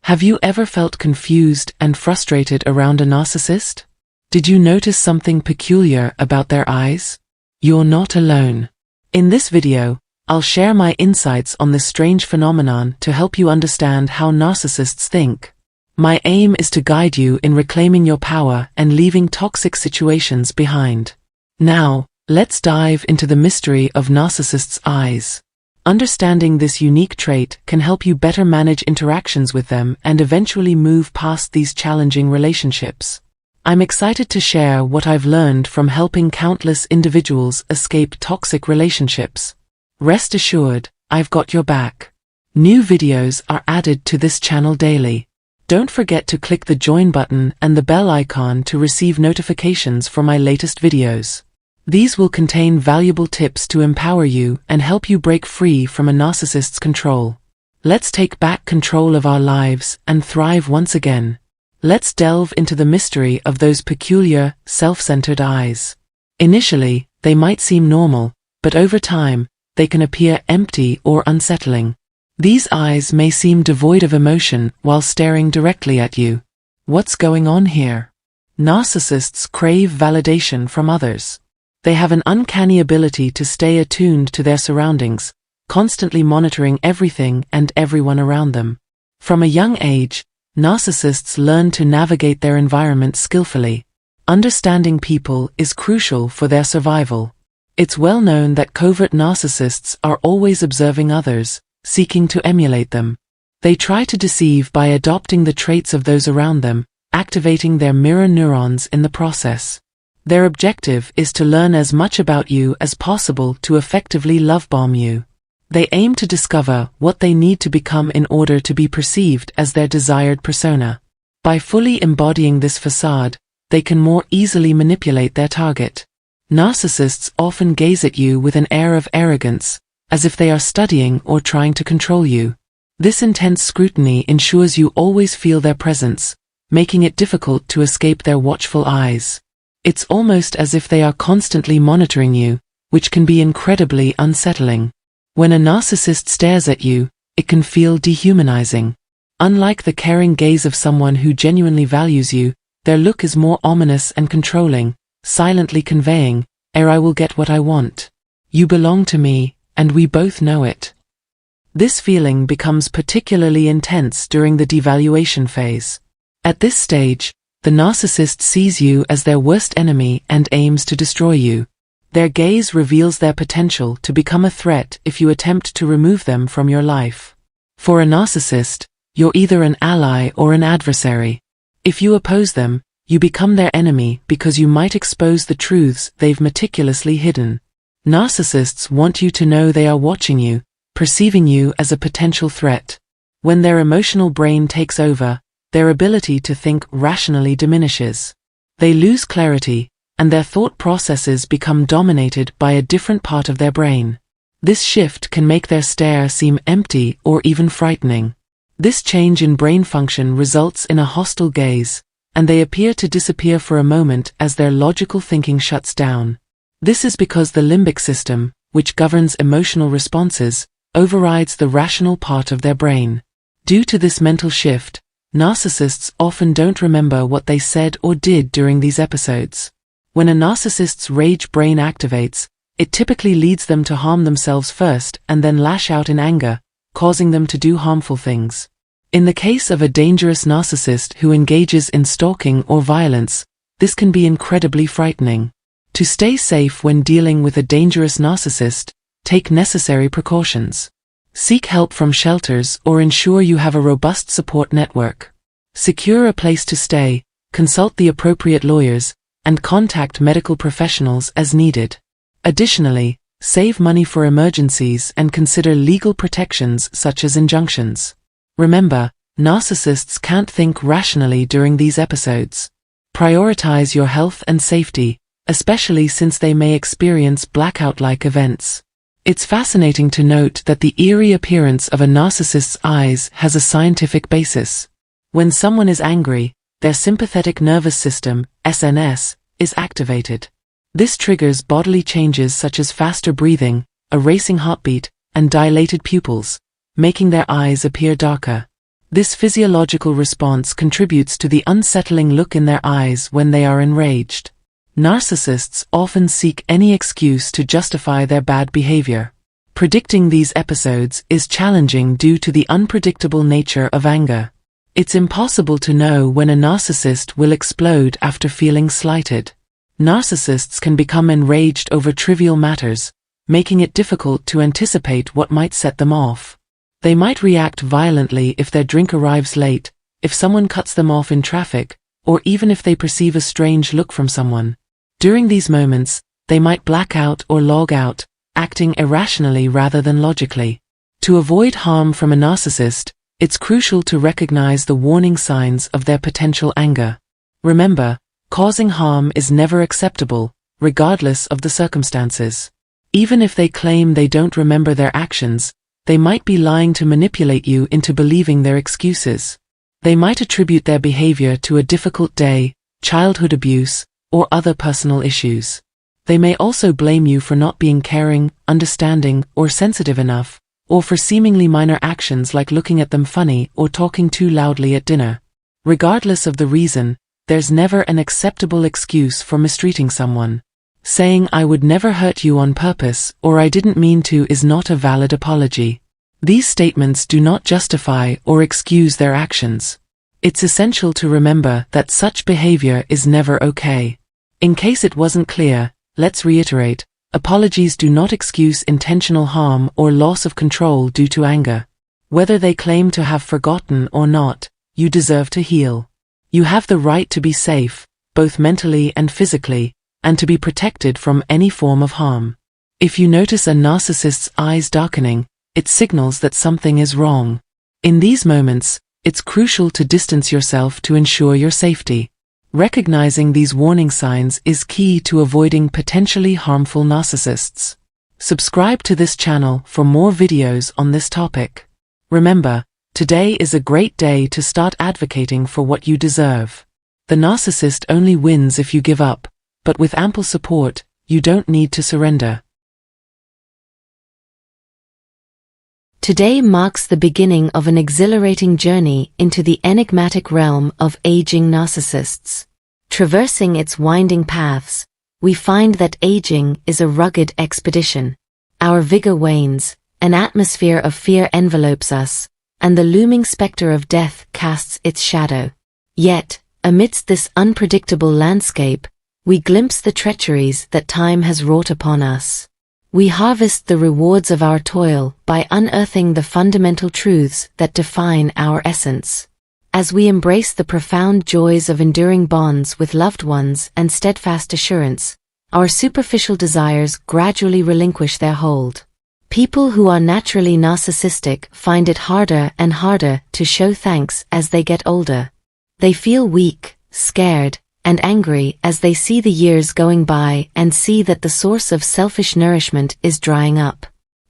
Have you ever felt confused and frustrated around a narcissist? Did you notice something peculiar about their eyes? You're not alone. In this video, I'll share my insights on this strange phenomenon to help you understand how narcissists think. My aim is to guide you in reclaiming your power and leaving toxic situations behind. Now, let's dive into the mystery of narcissists' eyes. Understanding this unique trait can help you better manage interactions with them and eventually move past these challenging relationships. I'm excited to share what I've learned from helping countless individuals escape toxic relationships. Rest assured, I've got your back. New videos are added to this channel daily. Don't forget to click the join button and the bell icon to receive notifications for my latest videos. These will contain valuable tips to empower you and help you break free from a narcissist's control. Let's take back control of our lives and thrive once again. Let's delve into the mystery of those peculiar, self-centered eyes. Initially, they might seem normal, but over time, they can appear empty or unsettling. These eyes may seem devoid of emotion while staring directly at you. What's going on here? Narcissists crave validation from others. They have an uncanny ability to stay attuned to their surroundings, constantly monitoring everything and everyone around them. From a young age, narcissists learn to navigate their environment skillfully. Understanding people is crucial for their survival. It's well known that covert narcissists are always observing others, seeking to emulate them. They try to deceive by adopting the traits of those around them, activating their mirror neurons in the process. Their objective is to learn as much about you as possible to effectively love-bomb you. They aim to discover what they need to become in order to be perceived as their desired persona. By fully embodying this facade, they can more easily manipulate their target. Narcissists often gaze at you with an air of arrogance, as if they are studying or trying to control you. This intense scrutiny ensures you always feel their presence, making it difficult to escape their watchful eyes. It's almost as if they are constantly monitoring you, which can be incredibly unsettling. When a narcissist stares at you, it can feel dehumanizing. Unlike the caring gaze of someone who genuinely values you, their look is more ominous and controlling, silently conveying, I will get what I want. You belong to me, and we both know it. This feeling becomes particularly intense during the devaluation phase. At this stage, the narcissist sees you as their worst enemy and aims to destroy you. Their gaze reveals their potential to become a threat if you attempt to remove them from your life. For a narcissist, you're either an ally or an adversary. If you oppose them, you become their enemy because you might expose the truths they've meticulously hidden. Narcissists want you to know they are watching you, perceiving you as a potential threat. When their emotional brain takes over, their ability to think rationally diminishes. They lose clarity, and their thought processes become dominated by a different part of their brain. This shift can make their stare seem empty or even frightening. This change in brain function results in a hostile gaze, and they appear to disappear for a moment as their logical thinking shuts down. This is because the limbic system, which governs emotional responses, overrides the rational part of their brain. Due to this mental shift, narcissists often don't remember what they said or did during these episodes. When a narcissist's rage brain activates, it typically leads them to harm themselves first and then lash out in anger, causing them to do harmful things. In the case of a dangerous narcissist who engages in stalking or violence, this can be incredibly frightening. To stay safe when dealing with a dangerous narcissist, take necessary precautions. Seek help from shelters or ensure you have a robust support network. Secure a place to stay, consult the appropriate lawyers, and contact medical professionals as needed. Additionally, save money for emergencies and consider legal protections such as injunctions. Remember, narcissists can't think rationally during these episodes. Prioritize your health and safety, especially since they may experience blackout-like events. It's fascinating to note that the eerie appearance of a narcissist's eyes has a scientific basis. When someone is angry, their sympathetic nervous system, SNS, is activated. This triggers bodily changes such as faster breathing, a racing heartbeat, and dilated pupils, making their eyes appear darker. This physiological response contributes to the unsettling look in their eyes when they are enraged. Narcissists often seek any excuse to justify their bad behavior. Predicting these episodes is challenging due to the unpredictable nature of anger. It's impossible to know when a narcissist will explode after feeling slighted. Narcissists can become enraged over trivial matters, making it difficult to anticipate what might set them off. They might react violently if their drink arrives late, if someone cuts them off in traffic, or even if they perceive a strange look from someone. During these moments, they might black out or log out, acting irrationally rather than logically. To avoid harm from a narcissist, it's crucial to recognize the warning signs of their potential anger. Remember, causing harm is never acceptable, regardless of the circumstances. Even if they claim they don't remember their actions, they might be lying to manipulate you into believing their excuses. They might attribute their behavior to a difficult day, childhood abuse, or other personal issues. They may also blame you for not being caring, understanding, or sensitive enough, or for seemingly minor actions like looking at them funny or talking too loudly at dinner. Regardless of the reason, there's never an acceptable excuse for mistreating someone. Saying "I would never hurt you on purpose" or "I didn't mean to" is not a valid apology. These statements do not justify or excuse their actions. It's essential to remember that such behavior is never okay. In case it wasn't clear, let's reiterate, apologies do not excuse intentional harm or loss of control due to anger. Whether they claim to have forgotten or not, you deserve to heal. You have the right to be safe, both mentally and physically, and to be protected from any form of harm. If you notice a narcissist's eyes darkening, it signals that something is wrong. In these moments, it's crucial to distance yourself to ensure your safety. Recognizing these warning signs is key to avoiding potentially harmful narcissists. Subscribe to this channel for more videos on this topic. Remember, today is a great day to start advocating for what you deserve. The narcissist only wins if you give up, but with ample support, you don't need to surrender. Today marks the beginning of an exhilarating journey into the enigmatic realm of aging narcissists. Traversing its winding paths, we find that aging is a rugged expedition. Our vigor wanes, an atmosphere of fear envelopes us, and the looming specter of death casts its shadow. Yet, amidst this unpredictable landscape, we glimpse the treacheries that time has wrought upon us. We harvest the rewards of our toil by unearthing the fundamental truths that define our essence. As we embrace the profound joys of enduring bonds with loved ones and steadfast assurance, our superficial desires gradually relinquish their hold. People who are naturally narcissistic find it harder and harder to show thanks as they get older. They feel weak, scared, and angry as they see the years going by and see that the source of selfish nourishment is drying up.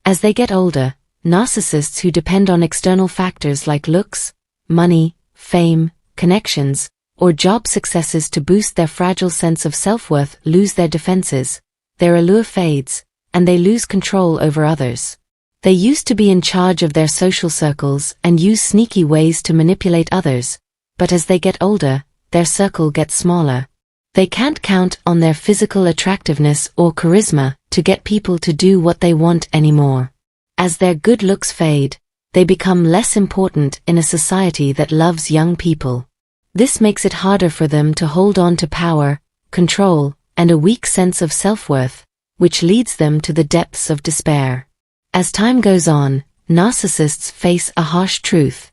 As they get older, narcissists who depend on external factors like looks, money, fame, connections, or job successes to boost their fragile sense of self-worth lose their defenses, their allure fades, and they lose control over others. They used to be in charge of their social circles and use sneaky ways to manipulate others, but as they get older, their circle gets smaller. They can't count on their physical attractiveness or charisma to get people to do what they want anymore. As their good looks fade, they become less important in a society that loves young people. This makes it harder for them to hold on to power, control, and a weak sense of self-worth, which leads them to the depths of despair. As time goes on, narcissists face a harsh truth.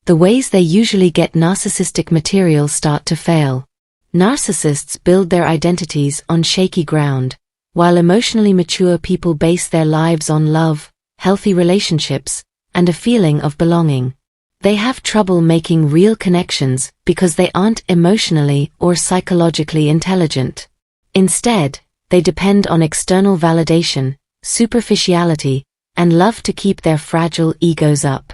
The ways they usually get narcissistic material start to fail. Narcissists build their identities on shaky ground, while emotionally mature people base their lives on love, healthy relationships, and a feeling of belonging. They have trouble making real connections because they aren't emotionally or psychologically intelligent. Instead, they depend on external validation, superficiality, and love to keep their fragile egos up.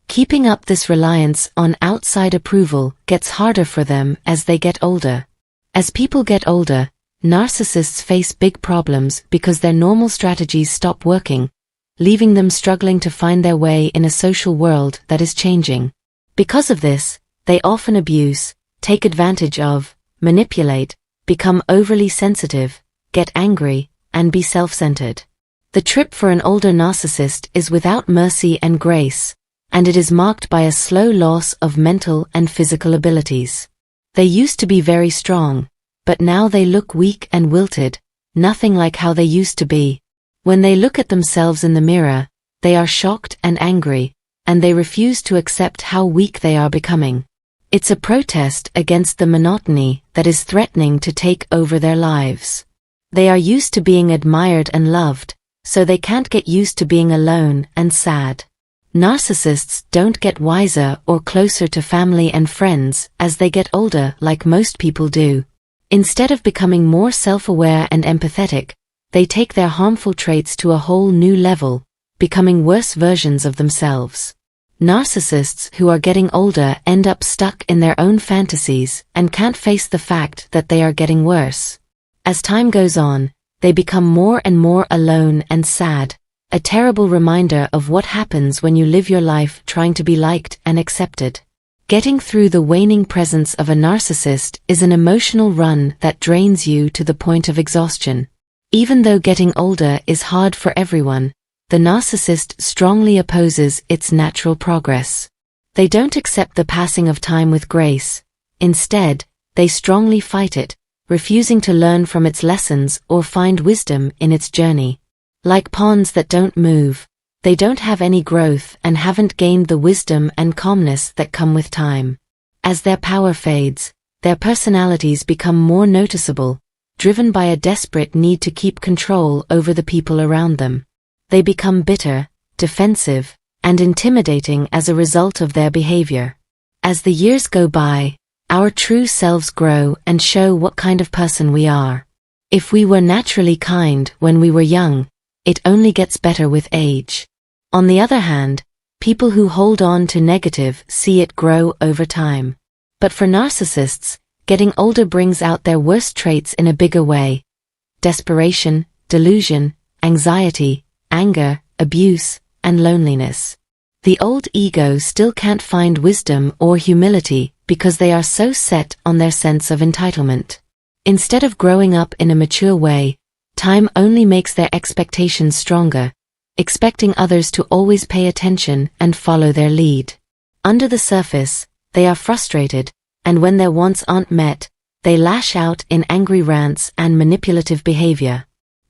Keeping up this reliance on outside approval gets harder for them as they get older. As people get older, narcissists face big problems because their normal strategies stop working, leaving them struggling to find their way in a social world that is changing. Because of this, they often abuse, take advantage of, manipulate, become overly sensitive, get angry, and be self-centered. The trip for an older narcissist is without mercy and grace, and it is marked by a slow loss of mental and physical abilities. They used to be very strong, but now they look weak and wilted, nothing like how they used to be. When they look at themselves in the mirror, they are shocked and angry, and they refuse to accept how weak they are becoming. It's a protest against the monotony that is threatening to take over their lives. They are used to being admired and loved, so they can't get used to being alone and sad. Narcissists don't get wiser or closer to family and friends as they get older like most people do. Instead of becoming more self-aware and empathetic, they take their harmful traits to a whole new level, becoming worse versions of themselves. Narcissists who are getting older end up stuck in their own fantasies and can't face the fact that they are getting worse. As time goes on, they become more and more alone and sad, a terrible reminder of what happens when you live your life trying to be liked and accepted. Getting through the waning presence of a narcissist is an emotional run that drains you to the point of exhaustion. Even though getting older is hard for everyone, the narcissist strongly opposes its natural progress. They don't accept the passing of time with grace. Instead, they strongly fight it, refusing to learn from its lessons or find wisdom in its journey. Like pawns that don't move, they don't have any growth and haven't gained the wisdom and calmness that come with time. As their power fades, their personalities become more noticeable, driven by a desperate need to keep control over the people around them. They become bitter, defensive, and intimidating as a result of their behavior. As the years go by, our true selves grow and show what kind of person we are. If we were naturally kind when we were young, it only gets better with age. On the other hand, people who hold on to negative see it grow over time. But for narcissists, getting older brings out their worst traits in a bigger way. Desperation, delusion, anxiety, anger, abuse, and loneliness. The old ego still can't find wisdom or humility because they are so set on their sense of entitlement. Instead of growing up in a mature way, time only makes their expectations stronger, expecting others to always pay attention and follow their lead. Under the surface, they are frustrated, and when their wants aren't met, they lash out in angry rants and manipulative behavior.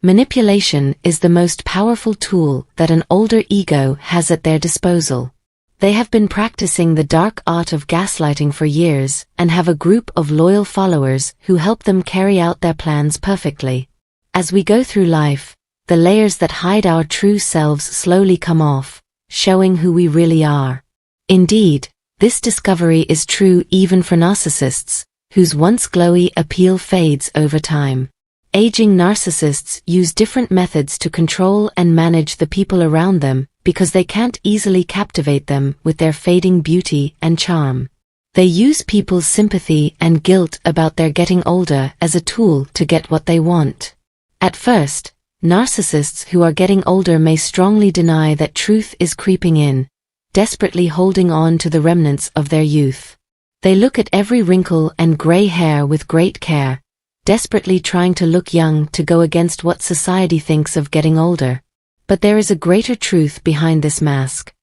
Manipulation is the most powerful tool that an older ego has at their disposal. They have been practicing the dark art of gaslighting for years and have a group of loyal followers who help them carry out their plans perfectly. As we go through life, the layers that hide our true selves slowly come off, showing who we really are. Indeed, this discovery is true even for narcissists, whose once glowy appeal fades over time. Aging narcissists use different methods to control and manage the people around them because they can't easily captivate them with their fading beauty and charm. They use people's sympathy and guilt about their getting older as a tool to get what they want. At first, narcissists who are getting older may strongly deny that truth is creeping in, desperately holding on to the remnants of their youth. They look at every wrinkle and gray hair with great care, desperately trying to look young to go against what society thinks of getting older. But there is a greater truth behind this mask.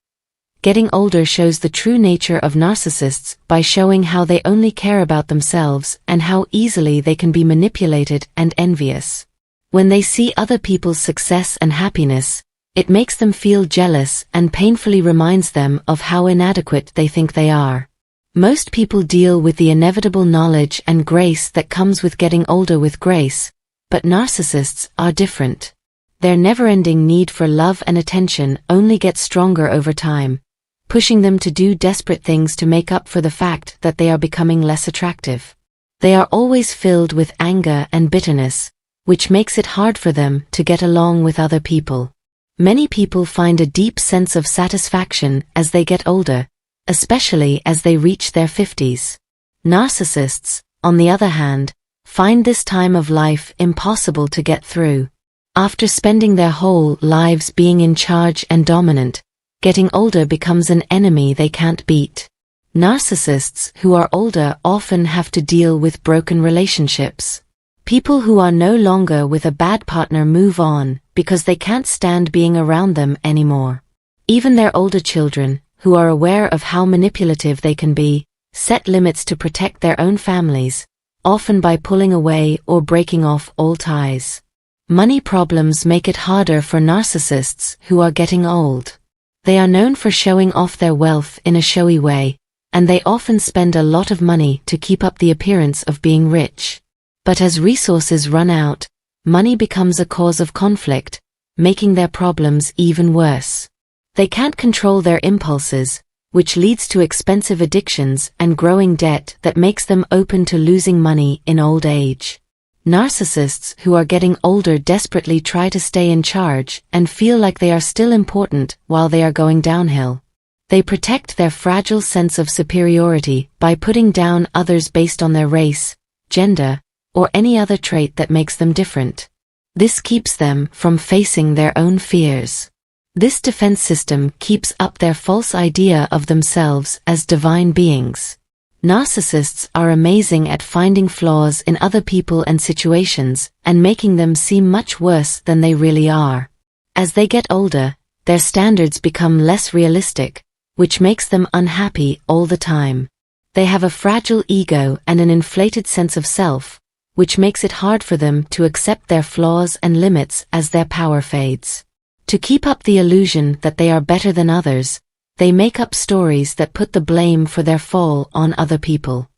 Getting older shows the true nature of narcissists by showing how they only care about themselves and how easily they can be manipulated and envious. When they see other people's success and happiness, it makes them feel jealous and painfully reminds them of how inadequate they think they are. Most people deal with the inevitable knowledge and grace that comes with getting older with grace, but narcissists are different. Their never-ending need for love and attention only gets stronger over time, pushing them to do desperate things to make up for the fact that they are becoming less attractive. They are always filled with anger and bitterness, which makes it hard for them to get along with other people. Many people find a deep sense of satisfaction as they get older, especially as they reach their 50s. Narcissists, on the other hand, find this time of life impossible to get through. After spending their whole lives being in charge and dominant, getting older becomes an enemy they can't beat. Narcissists who are older often have to deal with broken relationships. People who are no longer with a bad partner move on because they can't stand being around them anymore. Even their older children, who are aware of how manipulative they can be, set limits to protect their own families, often by pulling away or breaking off all ties. Money problems make it harder for narcissists who are getting old. They are known for showing off their wealth in a showy way, and they often spend a lot of money to keep up the appearance of being rich. But as resources run out, money becomes a cause of conflict, making their problems even worse. They can't control their impulses, which leads to expensive addictions and growing debt that makes them open to losing money in old age. Narcissists who are getting older desperately try to stay in charge and feel like they are still important while they are going downhill. They protect their fragile sense of superiority by putting down others based on their race, gender, or any other trait that makes them different. This keeps them from facing their own fears. This defense system keeps up their false idea of themselves as divine beings. Narcissists are amazing at finding flaws in other people and situations and making them seem much worse than they really are. As they get older, their standards become less realistic, which makes them unhappy all the time. They have a fragile ego and an inflated sense of self, which makes it hard for them to accept their flaws and limits as their power fades. To keep up the illusion that they are better than others, they make up stories that put the blame for their fall on other people.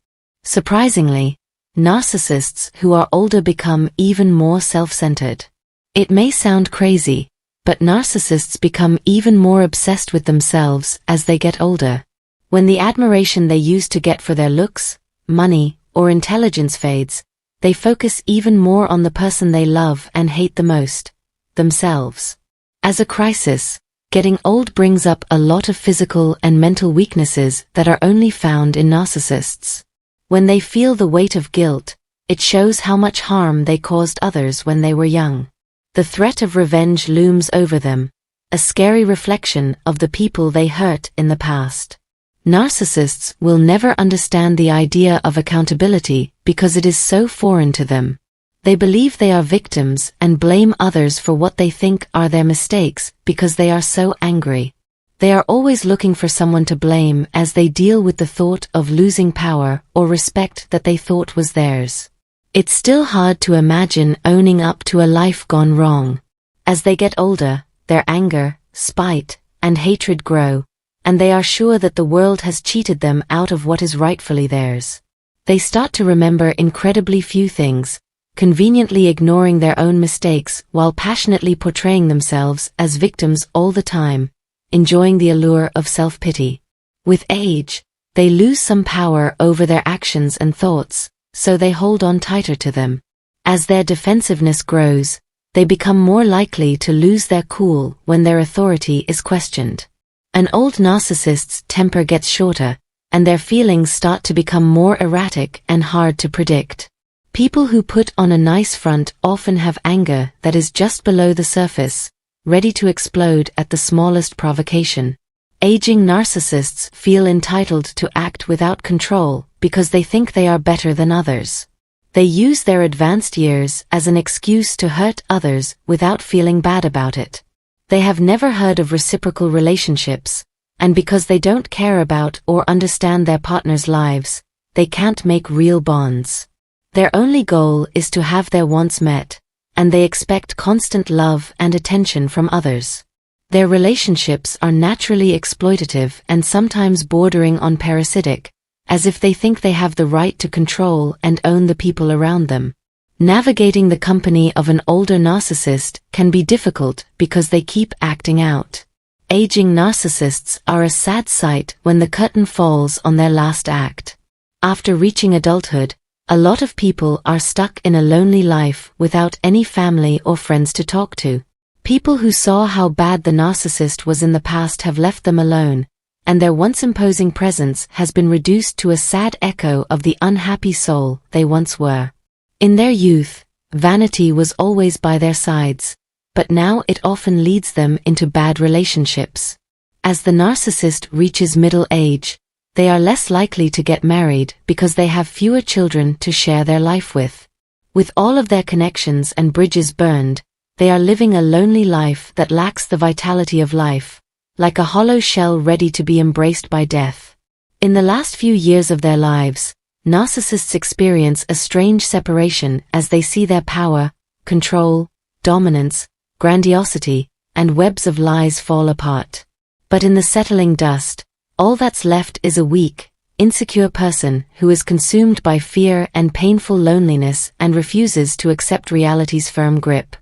Surprisingly, narcissists who are older become even more self-centered. It may sound crazy, but narcissists become even more obsessed with themselves as they get older. When the admiration they used to get for their looks, money, or intelligence fades, they focus even more on the person they love and hate the most, themselves. As a crisis, getting old brings up a lot of physical and mental weaknesses that are only found in narcissists. When they feel the weight of guilt, it shows how much harm they caused others when they were young. The threat of revenge looms over them, a scary reflection of the people they hurt in the past. Narcissists will never understand the idea of accountability because it is so foreign to them. They believe they are victims and blame others for what they think are their mistakes because they are so angry. They are always looking for someone to blame as they deal with the thought of losing power or respect that they thought was theirs. It's still hard to imagine owning up to a life gone wrong. As they get older, their anger, spite, and hatred grow, and they are sure that the world has cheated them out of what is rightfully theirs. They start to remember incredibly few things, conveniently ignoring their own mistakes while passionately portraying themselves as victims all the time, enjoying the allure of self-pity. With age, they lose some power over their actions and thoughts, so they hold on tighter to them. As their defensiveness grows, they become more likely to lose their cool when their authority is questioned. An old narcissist's temper gets shorter, and their feelings start to become more erratic and hard to predict. People who put on a nice front often have anger that is just below the surface, ready to explode at the smallest provocation. Aging narcissists feel entitled to act without control because they think they are better than others. They use their advanced years as an excuse to hurt others without feeling bad about it. They have never heard of reciprocal relationships, and because they don't care about or understand their partner's lives, they can't make real bonds. Their only goal is to have their wants met, and they expect constant love and attention from others. Their relationships are naturally exploitative and sometimes bordering on parasitic, as if they think they have the right to control and own the people around them. Navigating the company of an older narcissist can be difficult because they keep acting out. Aging narcissists are a sad sight when the curtain falls on their last act. After reaching adulthood, a lot of people are stuck in a lonely life without any family or friends to talk to. People who saw how bad the narcissist was in the past have left them alone, and their once imposing presence has been reduced to a sad echo of the unhappy soul they once were. In their youth, vanity was always by their sides, but now it often leads them into bad relationships. As the narcissist reaches middle age, They are less likely to get married because they have fewer children to share their life with. With all of their connections and bridges burned, they are living a lonely life that lacks the vitality of life, like a hollow shell ready to be embraced by death. In the last few years of their lives, narcissists experience a strange separation as they see their power, control, dominance, grandiosity, and webs of lies fall apart. But in the settling dust, all that's left is a weak, insecure person who is consumed by fear and painful loneliness and refuses to accept reality's firm grip.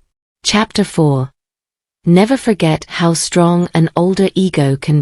Chapter 4. Never forget how strong an older ego can be.